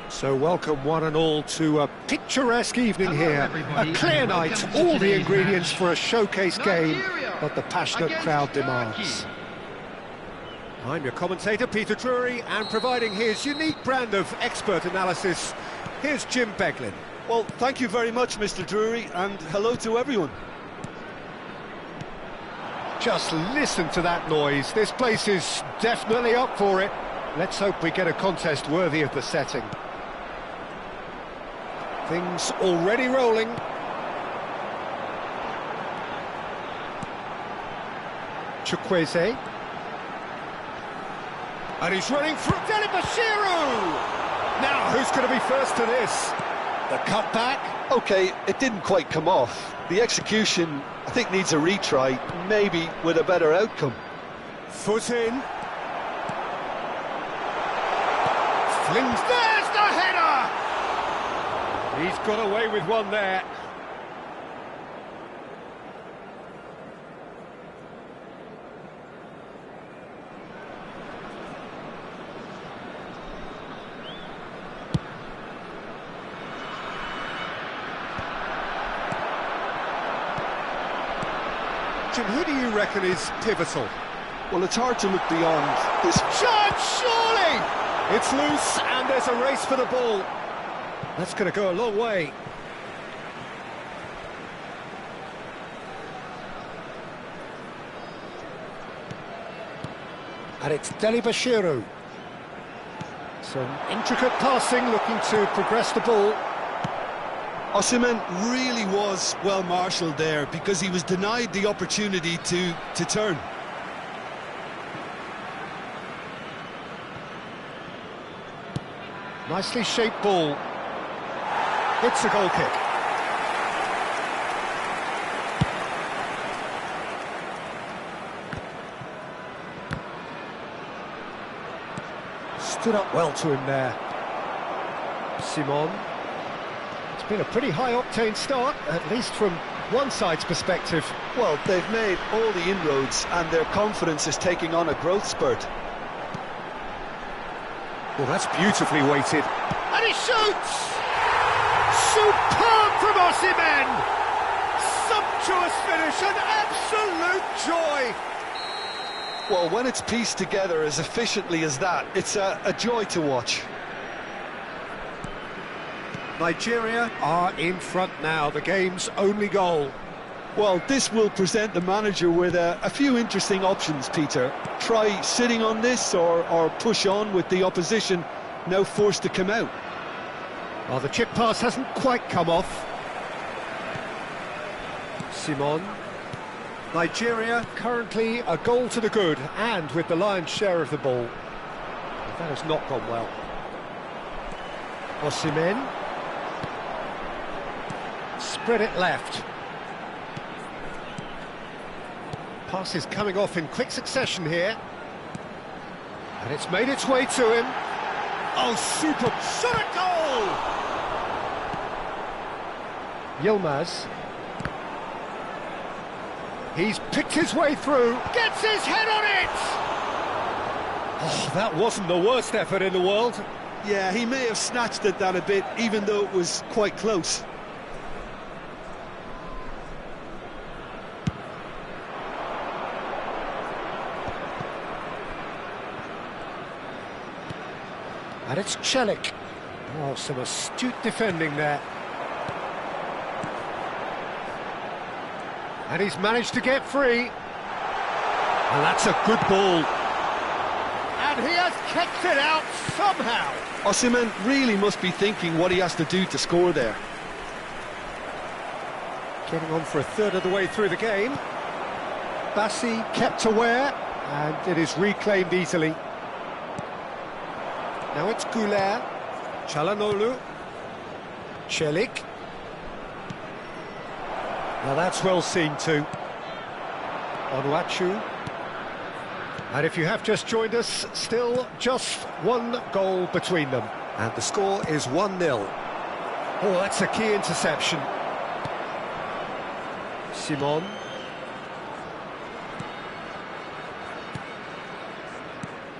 So welcome one and all to a picturesque evening here. A clear night, all the ingredients for a showcase game that the passionate crowd demands. I'm your commentator, Peter Drury, and providing his unique brand of expert analysis, here's Jim Beglin. Well, thank you very much, Mr. Drury, and hello to everyone. Just listen to that noise. This place is definitely up for it. Let's hope we get a contest worthy of the setting. Things already rolling. Chukwueze. And he's running through Bashiru! Now, who's going to be first to this? The cutback. OK, it didn't quite come off. The execution, I think, needs a retry, maybe with a better outcome. Foot in. Flings, there's the header! He's got away with one there. Jim, who do you reckon is pivotal? Well, it's hard to look beyond this. Shot, surely! It's loose, and there's a race for the ball. That's going to go a long way. And it's Bashiru. Some intricate passing, looking to progress the ball. Osimhen really was well marshalled there because he was denied the opportunity to turn. Nicely shaped ball. It's a goal kick. Stood up well to him there. Simon. It's been a pretty high-octane start, at least from one side's perspective. Well, they've made all the inroads and their confidence is taking on a growth spurt. Well, that's beautifully weighted. And he shoots! Superb from Osimhen! Sumptuous finish, an absolute joy! Well, when it's pieced together as efficiently as that, it's a joy to watch. Nigeria are in front now, the game's only goal. Well, this will present the manager with a few interesting options, Peter. Try sitting on this or push on with the opposition now forced to come out. Well, the chip pass hasn't quite come off. Simon. Nigeria currently a goal to the good and with the lion's share of the ball. But that has not gone well. Osimhen. Spread it left. Pass is coming off in quick succession here. And it's made its way to him. Oh, super shot at goal! Yilmaz. He's picked his way through. Gets his head on it! Oh, that wasn't the worst effort in the world. Yeah, he may have snatched at that a bit, even though it was quite close. And it's Celik. Oh, some astute defending there. And he's managed to get free. And that's a good ball. And he has kicked it out somehow. Osimhen really must be thinking what he has to do to score there. Getting on for a third of the way through the game. Bassi kept aware, and it is reclaimed easily. Now it's Goulet, Çalhanoğlu, Celik. Now that's well seen too. Onuachu. And if you have just joined us, still just one goal between them. And the score is 1-0. Oh, that's a key interception. Simon.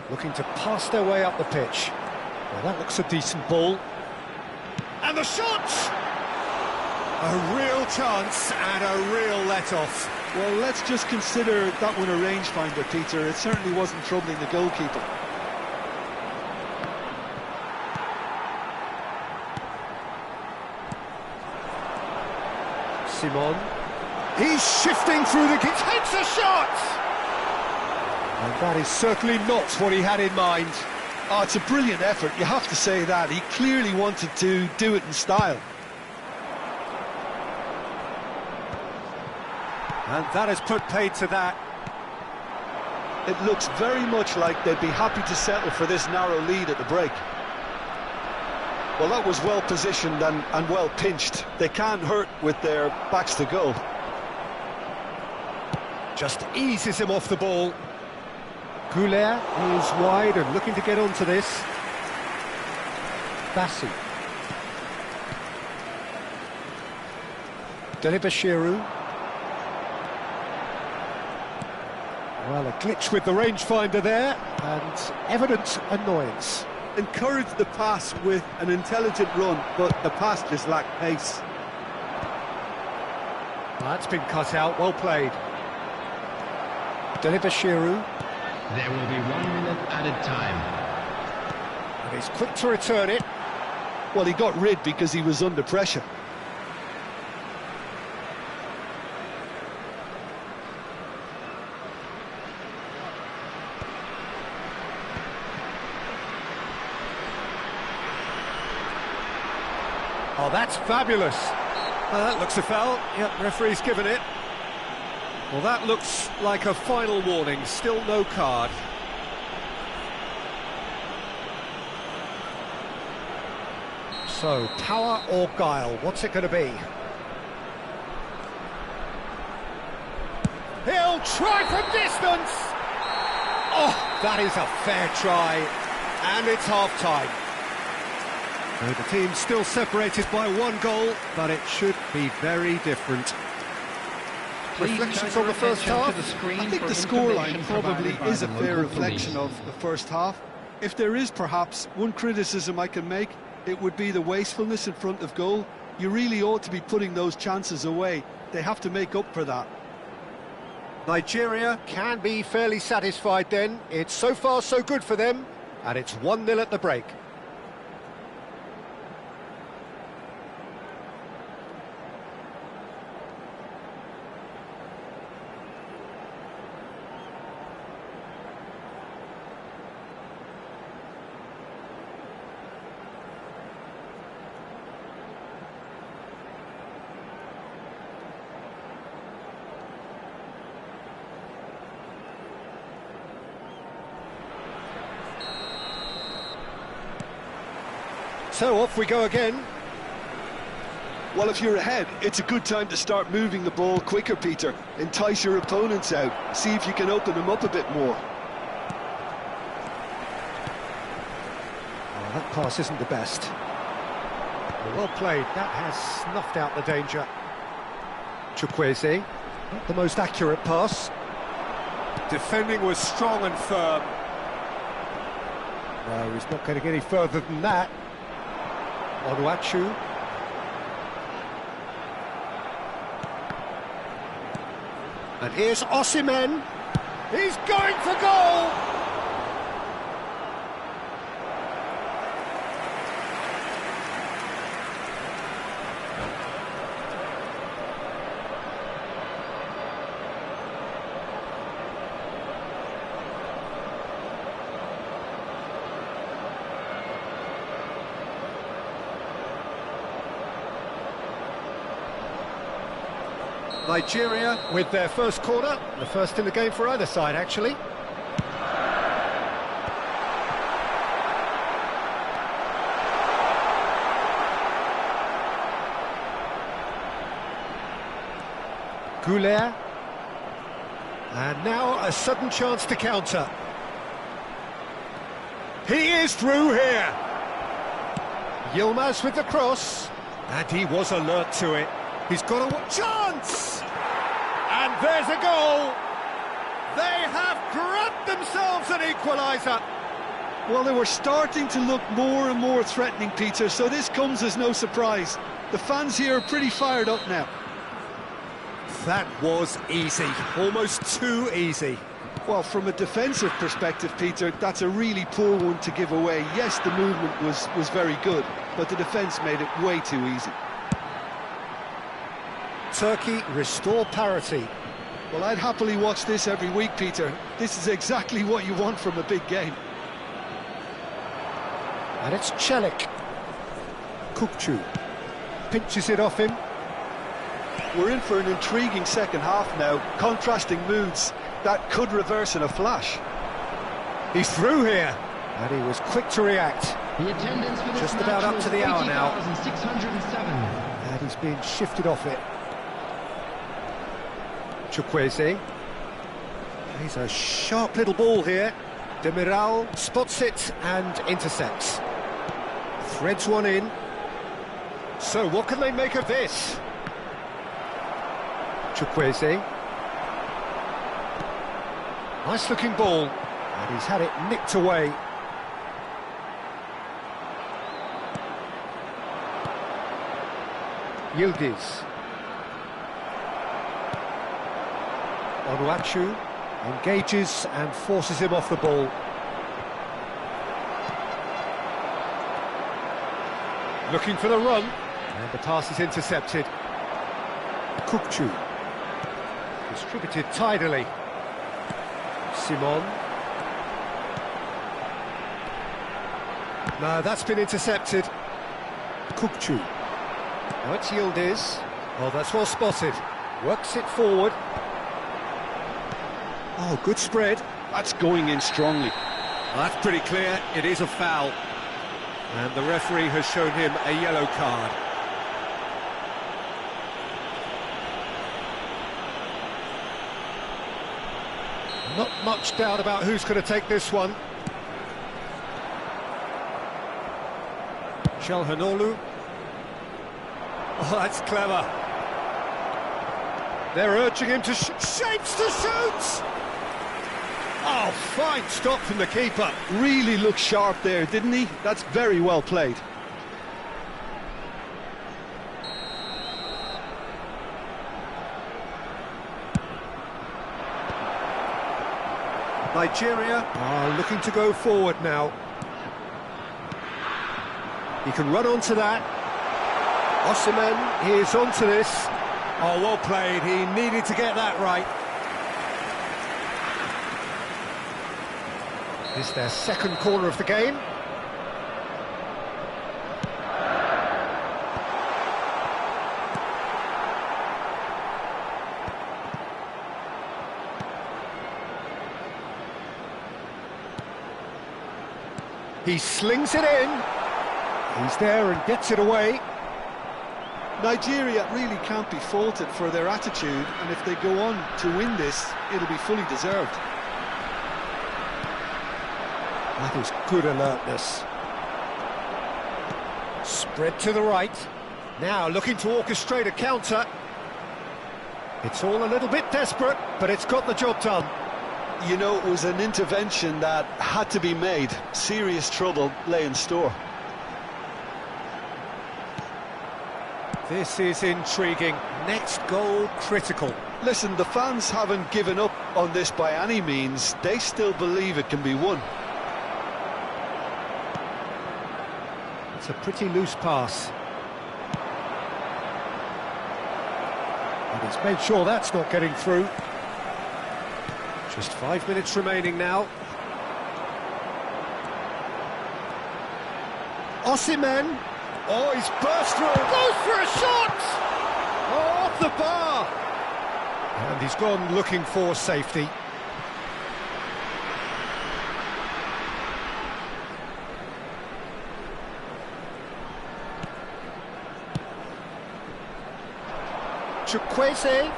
Looking to pass their way up the pitch. Well, that looks a decent ball. And the shot! A real chance and a real let-off. Well, let's just consider that one a rangefinder, Peter. It certainly wasn't troubling the goalkeeper. Simon. He's shifting through the... He takes a shot! And that is certainly not what he had in mind. Oh, it's a brilliant effort, you have to say that. He clearly wanted to do it in style. And that has put paid to that. It looks very much like they'd be happy to settle for this narrow lead at the break. Well, that was well positioned and well pinched. They can't hurt with their backs to goal. Just eases him off the ball. Goulet is wide and looking to get onto this. Bassi. Delibashiru. Well, a glitch with the rangefinder there, and evident annoyance. Encouraged the pass with an intelligent run, but the pass just lacked pace. That's been cut out, well played. Delibashiru. There will be 1 minute added time. And he's quick to return it. Well, he got rid because he was under pressure. Oh, that's fabulous. That looks a foul. Yep, referee's given it. Well, that looks like a final warning. Still no card. So, power or guile? What's it going to be? He'll try from distance! Oh, that is a fair try. And it's half-time. So the team's still separated by 1 goal, but it should be very different. Reflections on the first half? I think the scoreline probably is a fair reflection of the first half. If there is perhaps one criticism I can make, it would be the wastefulness in front of goal. You really ought to be putting those chances away. They have to make up for that. Nigeria can be fairly satisfied then. It's so far so good for them, and it's 1-0 at the break. So off we go again. Well, if you're ahead, it's a good time to start moving the ball quicker, Peter. Entice your opponents out. See if you can open them up a bit more. Oh, that pass isn't the best. Well played. That has snuffed out the danger. Chukwueze, not the most accurate pass. Defending was strong and firm. No, he's not going to get any further than that. Onuachu. And here's Osimhen. He's going for goal! Nigeria with their first corner, the first in the game for either side, actually. Goulet. And now a sudden chance to counter. He is through here. Yilmaz with the cross. And he was alert to it. He's got a chance! And there's a goal! They have grabbed themselves an equaliser! Well, they were starting to look more and more threatening, Peter, so this comes as no surprise. The fans here are pretty fired up now. That was easy, almost too easy. Well, from a defensive perspective, Peter, that's a really poor one to give away. Yes, the movement was very good, but the defence made it way too easy. Turkey restore parity. Well, I'd happily watch this every week, Peter. This is exactly what you want from a big game. And it's Celik. Kukçu pinches it off him. We're in for an intriguing second half now. Contrasting moods that could reverse in a flash. He's through here, and he was quick to react. The attendance for this Just match about up was to the hour now. 80,607. And he's being shifted off it. Chukwueze. He's a sharp little ball here. Demiral spots it and intercepts. Threads one in. So what can they make of this? Chukwueze. Nice looking ball. And he's had it nicked away. Yildiz. Onuachu engages and forces him off the ball. Looking for the run, and the pass is intercepted. Kukçu distributed tidily. Simon. No, that's been intercepted. Kukçu. Now it's Yildiz. Oh, that's well spotted. Works it forward. Oh, good spread. That's going in strongly. That's pretty clear, it is a foul. And the referee has shown him a yellow card. Not much doubt about who's going to take this one. Çalhanoğlu. Oh, that's clever. They're urging him to shapes to shoot! Oh, fine stop from the keeper. Really looked sharp there, didn't he? That's very well played. Nigeria are looking to go forward now. He can run onto that. Osimhen is onto this. Oh, well played. He needed to get that right. It's their second corner of the game. He slings it in. He's there and gets it away. Nigeria really can't be faulted for their attitude, and if they go on to win this, it'll be fully deserved. That is good alertness. Spread to the right. Now looking to orchestrate a counter. It's all a little bit desperate, but it's got the job done. You know, it was an intervention that had to be made. Serious trouble lay in store. This is intriguing. Next goal critical. Listen, the fans haven't given up on this by any means. They still believe it can be won. It's a pretty loose pass. And he's made sure that's not getting through. Just 5 minutes remaining now. Osimhen. Oh, he's burst through. Goes for a shot! Oh, off the bar! And he's gone looking for safety. Chukwueze.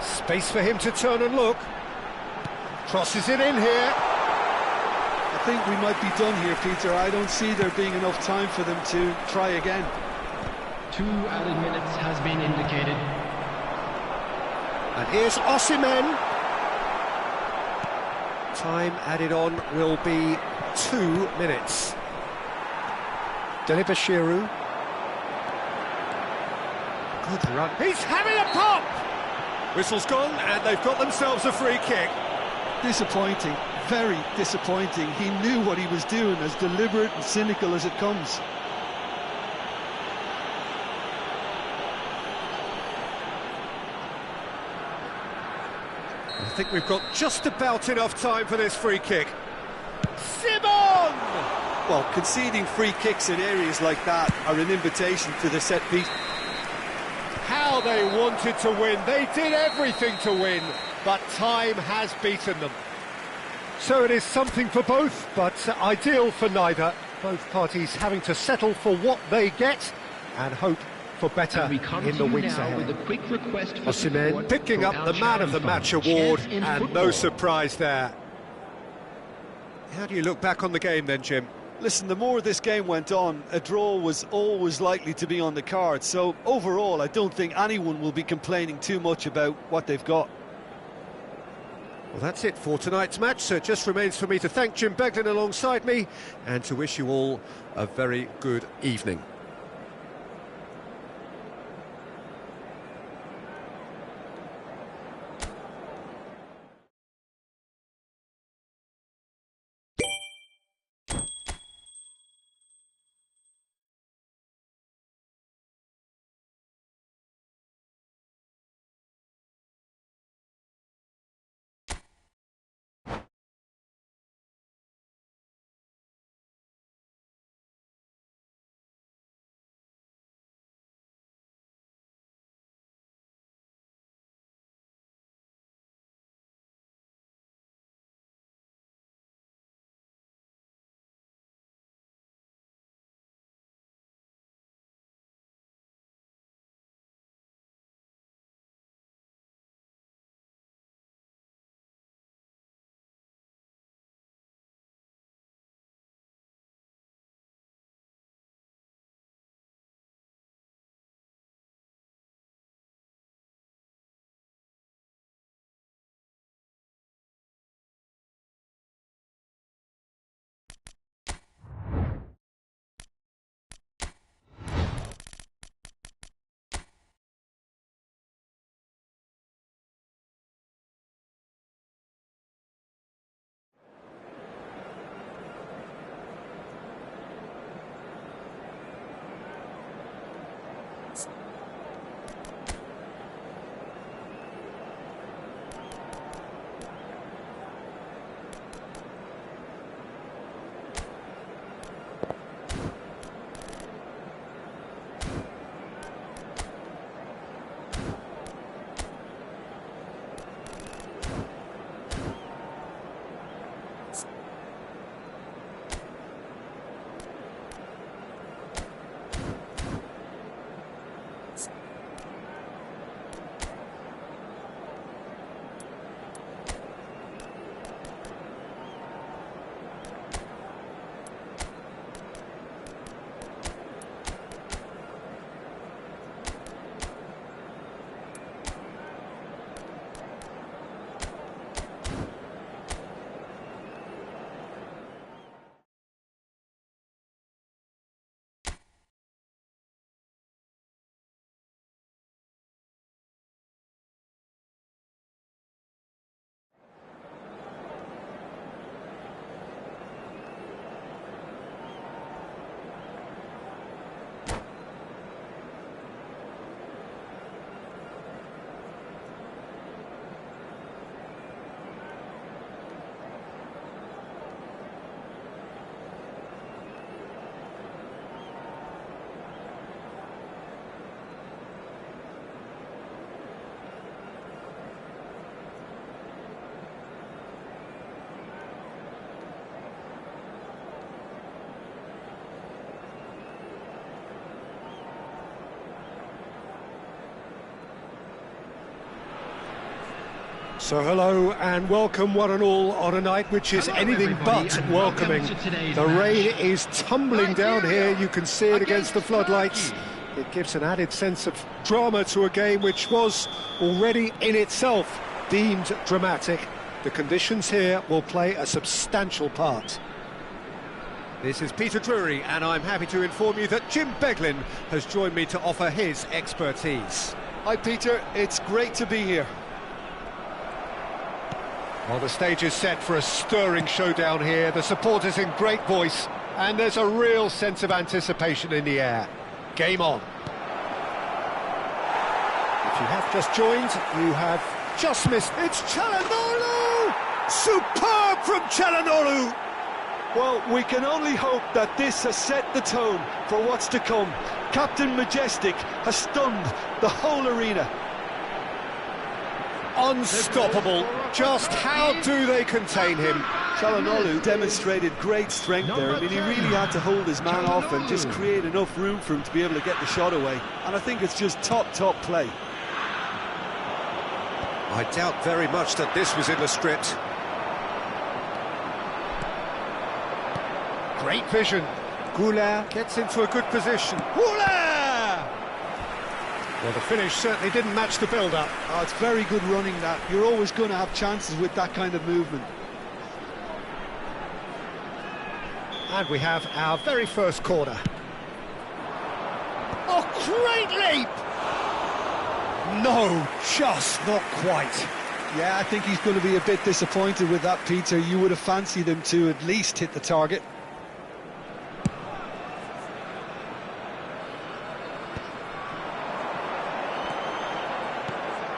Space for him to turn and look. Crosses it in here. I think we might be done here, Peter. I don't see there being enough time for them to try again. 2 added minutes has been indicated. And here's Osimhen. Time added on will be 2 minutes. Delibashiru. Good run. He's having a pop! Whistle's gone, and they've got themselves a free kick. Disappointing, very disappointing. He knew what he was doing, as deliberate and cynical as it comes. I think we've got just about enough time for this free kick. Simon! Well, conceding free kicks in areas like that are an invitation to the set piece. How they wanted to win. They did everything to win, but time has beaten them. So it is something for both, but ideal for neither. Both parties having to settle for what they get and hope for better in the weeks ahead. Osimhen picking up the Man of the Match award, and no surprise there. How do you look back on the game then, Jim? Listen, the more this game went on, a draw was always likely to be on the card. So overall, I don't think anyone will be complaining too much about what they've got. Well, that's it for tonight's match, so it just remains for me to thank Jim Beglin alongside me and to wish you all a very good evening. So hello and welcome one and all on a night which is anything but welcoming. The rain is tumbling down here, you can see it against the floodlights. It gives an added sense of drama to a game which was already in itself deemed dramatic. The conditions here will play a substantial part. This is Peter Drury, and I'm happy to inform you that Jim Beglin has joined me to offer his expertise. Hi Peter, it's great to be here. Well, the stage is set for a stirring showdown here. The supporters in great voice, and there's a real sense of anticipation in the air. Game on. If you have just joined, you have just missed. It's Çalhanoğlu! Superb from Çalhanoğlu! Well, we can only hope that this has set the tone for what's to come. Captain Majestic has stunned the whole arena. Unstoppable. Just how do they contain him? Çalhanoğlu demonstrated great strength there. I mean, he really had to hold his man off and just create enough room for him to be able to get the shot away. And I think it's just top play. I doubt very much that this was in the script. Great vision. Goulart gets into a good position. Goulart! Well, the finish certainly didn't match the build-up. Oh, it's very good running, that. You're always going to have chances with that kind of movement. And we have our very first corner. Oh, great leap! No, just not quite. Yeah, I think he's going to be a bit disappointed with that, Peter. You would have fancied him to at least hit the target.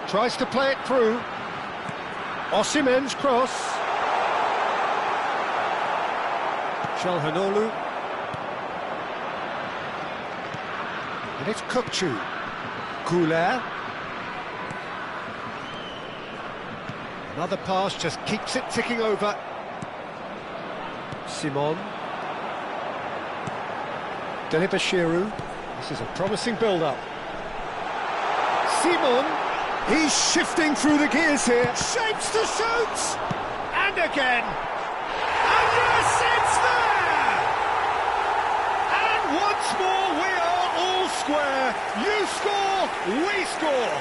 Tries to play it through. Osimhen's cross. Çalhanoğlu. And it's Kökçü. Goulart. Another pass just keeps it ticking over. Simon. Delibashiru. This is a promising build-up. Simon. He's shifting through the gears here. Shapes to shoot! And again. And yes, it's there! And once more we are all square. You score, we score.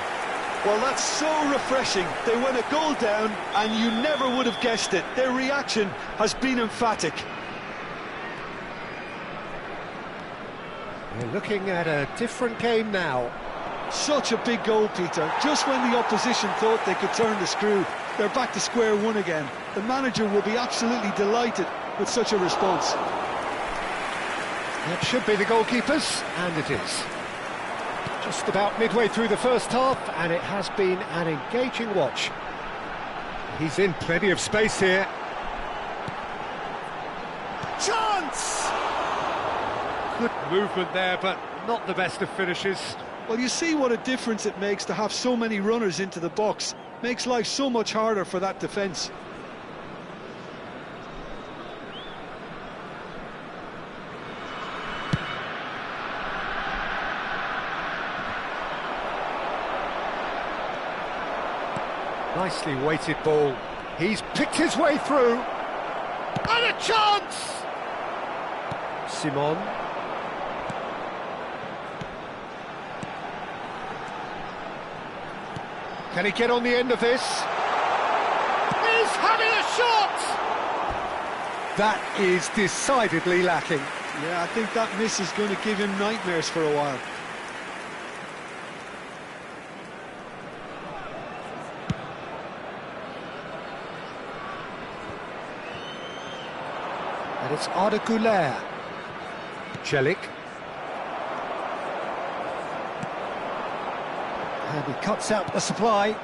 Well, that's so refreshing. They went a goal down and you never would have guessed it. Their reaction has been emphatic. We're looking at a different game now. Such a big goal, Peter. Just when the opposition thought they could turn the screw, they're back to square one again. The manager will be absolutely delighted with such a response. That should be the goalkeepers, and it is. Just about midway through the first half, and it has been an engaging watch. He's in plenty of space here. Chance! Good movement there, but not the best of finishes. Well, you see what a difference it makes to have so many runners into the box. Makes life so much harder for that defence. Nicely weighted ball. He's picked his way through. And a chance! Simon. Can he get on the end of this? He's having a shot! That is decidedly lacking. Yeah, I think that miss is going to give him nightmares for a while. And it's Arda Güler. Celik. And he cuts out the supply.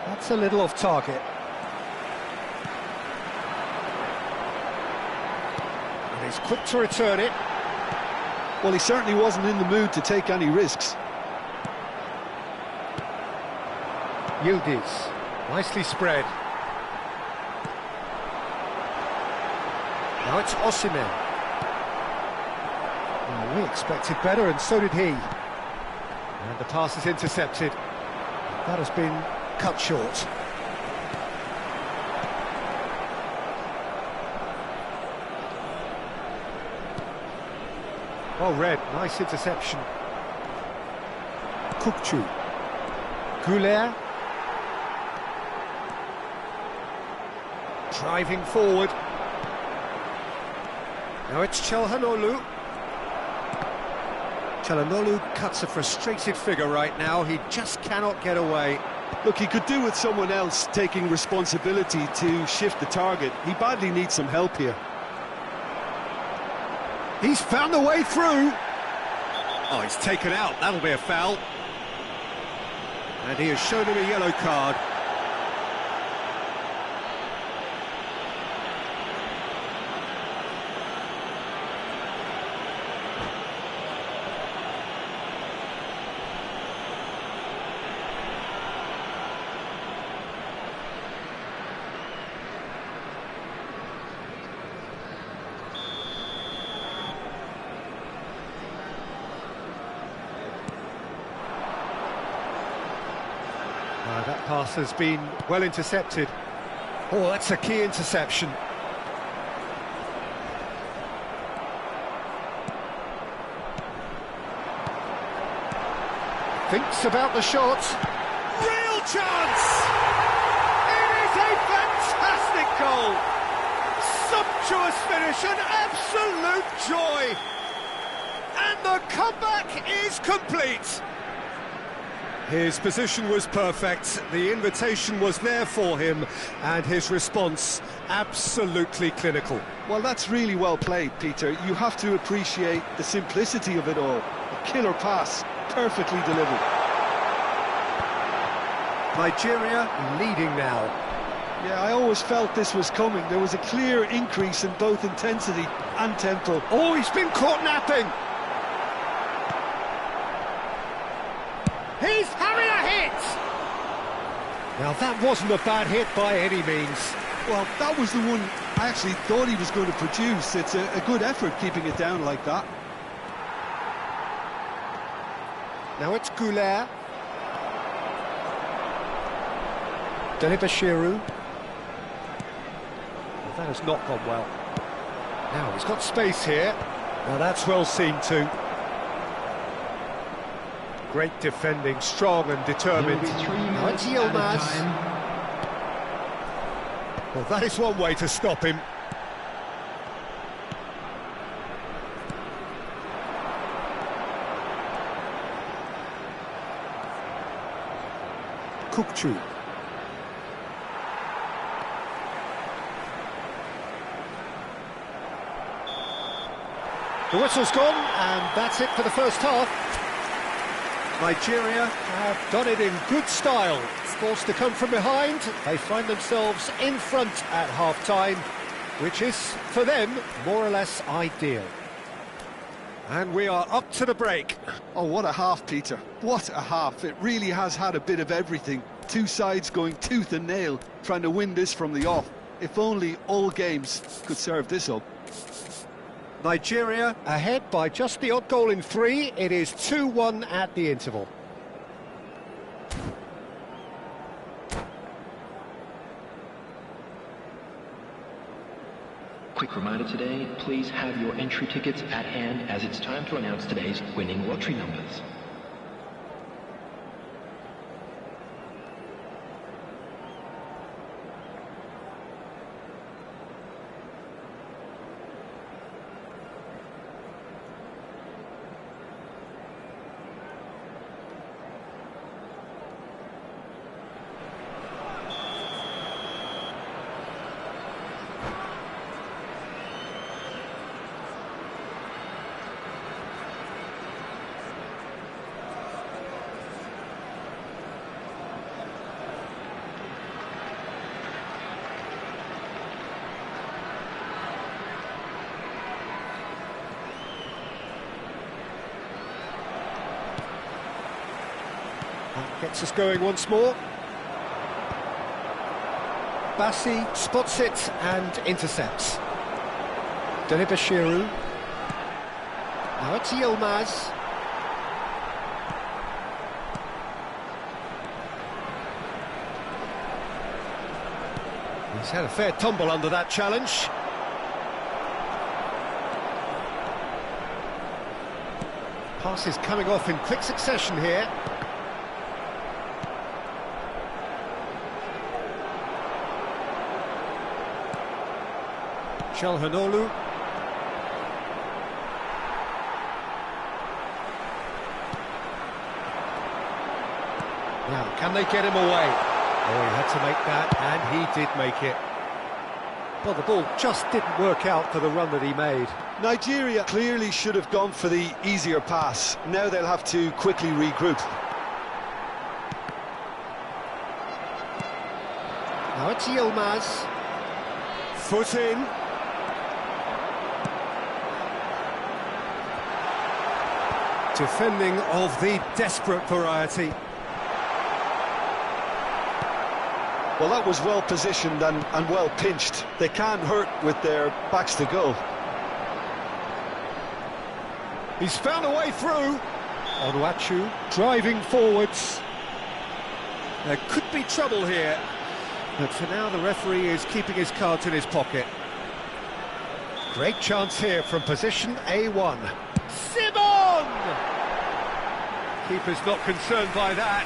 That's a little off target. And he's quick to return it. Well, he certainly wasn't in the mood to take any risks. Yildiz. Nicely spread. Now it's Osimhen. Well, we expected better, and so did he. And the pass is intercepted. That has been cut short. Well read, nice interception. Kökçü. Goulart. Driving forward. Now it's Çalhanoğlu. Çalhanoğlu cuts a frustrated figure right now. He just cannot get away. Look, he could do with someone else taking responsibility to shift the target. He badly needs some help here. He's found a way through. Oh, he's taken out. That'll be a foul. And he has shown him a yellow card. That pass has been well intercepted. Oh, that's a key interception. Thinks about the shot. Real chance! It is a fantastic goal! Sumptuous finish, an absolute joy! And the comeback is complete! His position was perfect, the invitation was there for him, and his response absolutely clinical. Well, that's really well played, Peter. You have to appreciate the simplicity of it all. A killer pass, perfectly delivered. Nigeria leading now. Yeah, I always felt this was coming. There was a clear increase in both intensity and tempo. Oh, he's been caught napping! He's having a hit! Now that wasn't a bad hit by any means. Well, that was the one I actually thought he was going to produce. It's a good effort keeping it down like that. Now it's Goulet. Delibashiru. Well, that has not gone well. Now he's got space here. Now that's well seen too. Great defending, strong and determined. Now it's Yilmaz. Well, that is one way to stop him. Kukçu. The whistle's gone, and that's it for the first half. Nigeria have done it in good style. Forced to come from behind, they find themselves in front at half-time, which is, for them, more or less ideal. And we are up to the break. Oh, what a half, Peter. What a half. It really has had a bit of everything. Two sides going tooth and nail, trying to win this from the off. If only all games could serve this up. Nigeria ahead by just the odd goal in 3. It is 2-1 at the interval. Quick reminder today, please have your entry tickets at hand as it's time to announce today's winning lottery numbers. Gets us going once more. Bassi spots it and intercepts. Delibashiru. Now it's Yilmaz. He's had a fair tumble under that challenge. Passes coming off in quick succession here. Çalhanoğlu. Now, can they get him away? Oh, he had to make that, and he did make it. Well, the ball just didn't work out for the run that he made. Nigeria clearly should have gone for the easier pass. Now they'll have to quickly regroup. Now it's Yilmaz. Foot in. Defending of the desperate variety. Well, that was well positioned and well pinched. They can't hurt with their backs to goal. He's found a way through. Onuachu driving forwards. There could be trouble here. But for now, the referee is keeping his cards in his pocket. Great chance here from position A1. Simon! Keeper's not concerned by that.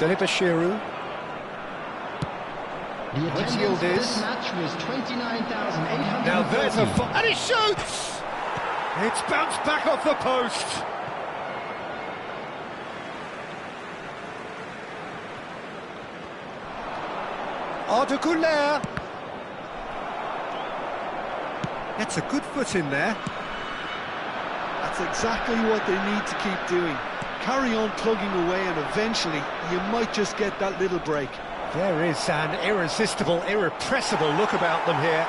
Bashiru. The attendance for this match was 29,800. Now there's a and he shoots! It's bounced back off the post. Ardeguler. That's a good foot in there. That's exactly what they need to keep doing. Carry on plugging away, and eventually you might just get that little break. There is an irresistible, irrepressible look about them here.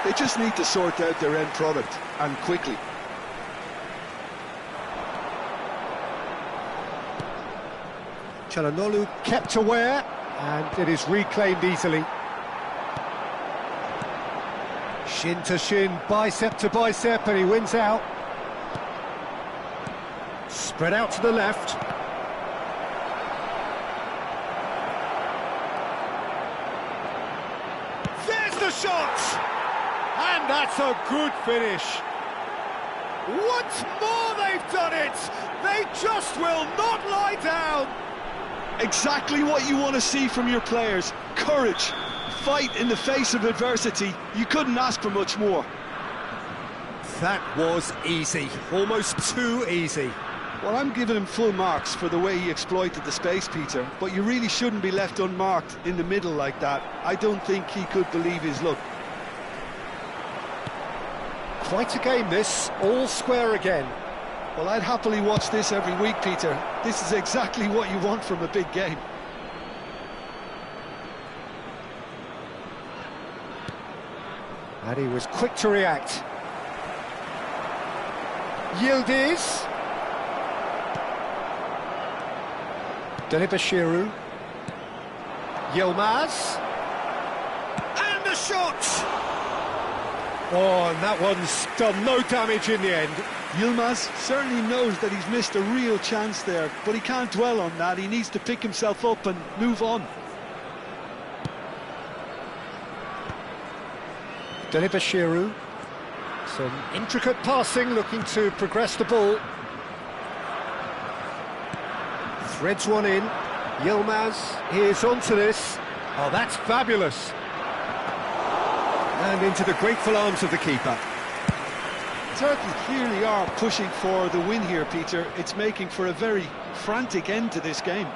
They just need to sort out their end product, and quickly. Çalhanoğlu kept aware, and it is reclaimed easily. Shin to shin, bicep to bicep, and he wins out. Spread out to the left. There's the shot! And that's a good finish. Once more they've done it! They just will not lie down! Exactly what you want to see from your players. Courage, fight in the face of adversity. You couldn't ask for much more. That was easy, almost too easy. Well, I'm giving him full marks for the way he exploited the space, Peter, but you really shouldn't be left unmarked in the middle like that. I don't think he could believe his luck. Quite a game this, all square again. Well, I'd happily watch this every week, Peter. This is exactly what you want from a big game. And he was quick to react. Yildiz. Bashiru. Yilmaz. And the shot! Oh, and that one's done no damage in the end. Yilmaz certainly knows that he's missed a real chance there, but he can't dwell on that. He needs to pick himself up and move on. Bashiru. Some intricate passing, looking to progress the ball. Threads one in. Yilmaz is onto this. Oh, that's fabulous. And into the grateful arms of the keeper. Turkey clearly are pushing for the win here, Peter. It's making for a very frantic end to this game.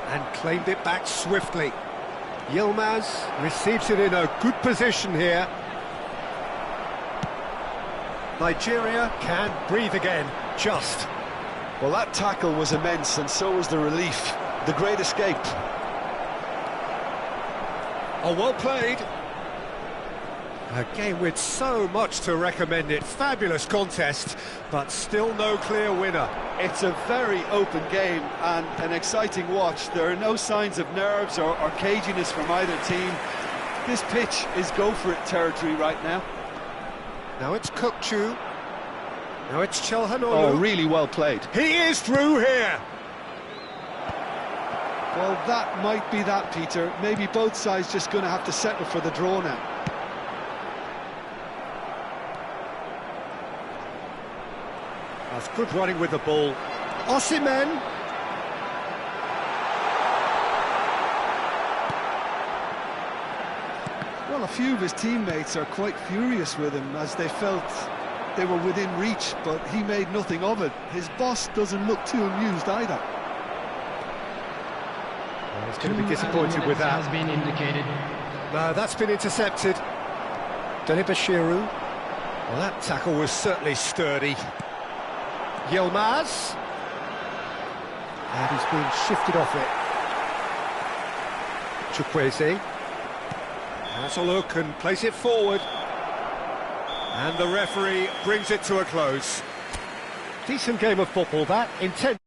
And claimed it back swiftly. Yilmaz receives it in a good position here. Nigeria can breathe again, just. Well, that tackle was immense, and so was the relief. The great escape. Oh, well played. A game with so much to recommend it. Fabulous contest, but still no clear winner. It's a very open game and an exciting watch. There are no signs of nerves or caginess from either team. This pitch is go-for-it territory right now. Now it's Kukçu. Now it's Çalhanoğlu. Oh, really well played. He is through here. Well, that might be that, Peter. Maybe both sides just going to have to settle for the draw now. That's good running with the ball. Osimhen. Well, a few of his teammates are quite furious with him as they felt they were within reach, but he made nothing of it. His boss doesn't look too amused either. Well, he's going to be disappointed with that. Has been indicated. No, that's been intercepted. Bashiru. Well, that tackle was certainly sturdy. Yilmaz. And he's been shifted off it. Chukwueze. Has a look and plays it forward. And the referee brings it to a close. Decent game of football, that. Intense.